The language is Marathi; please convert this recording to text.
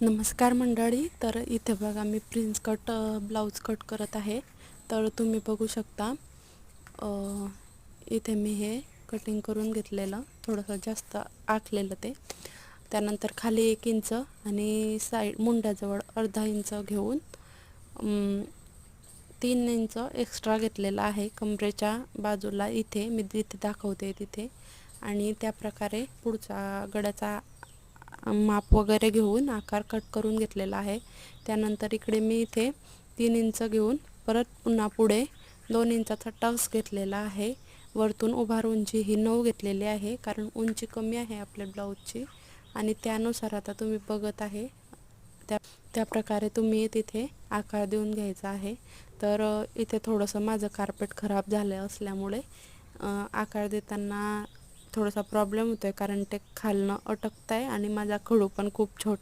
नमस्कार मंडळी. तर इथे बघा मी प्रिन्स कट ब्लाऊज कट करत आहे. तर तुम्ही बघू शकता इथे मी हे कटिंग करून घेतलेलं, थोडंसं जास्त आखलेलं ते. त्यानंतर खाली 1 इंच आणि साईड मुंड्याजवळ अर्धा इंच घेऊन 3 इंच एक्स्ट्रा घेतलेला आहे कमरेच्या बाजूला. इथे मी जिथे दाखवते तिथे आणि त्या प्रकारे पुढचा गळ्याचा माप वगैरे घेऊन आकार कट करून घेतलेला आहे. त्यानंतर इकडे मी इथे 3 इंच घेऊन परत पुन्हा पुढे 2 इंचाचा टक्स घेतलेला आहे. वरतून उभार उंची ही 9 घेतलेली आहे, कारण उंची कमी आहे आपल्या ब्लाऊजची आणि त्यानुसार आता तुम्ही बघत आहे त्या प्रकारे तुम्ही तिथे आकार देऊन घ्यायचा आहे. तर इथे थोडंसं माझं कार्पेट खराब झालं असल्यामुळे आकार देताना थोडासा प्रॉब्लेम होतो आहे, कारण ते खालनं अटकत आहे आणि माझा खडू पण खूप छोटा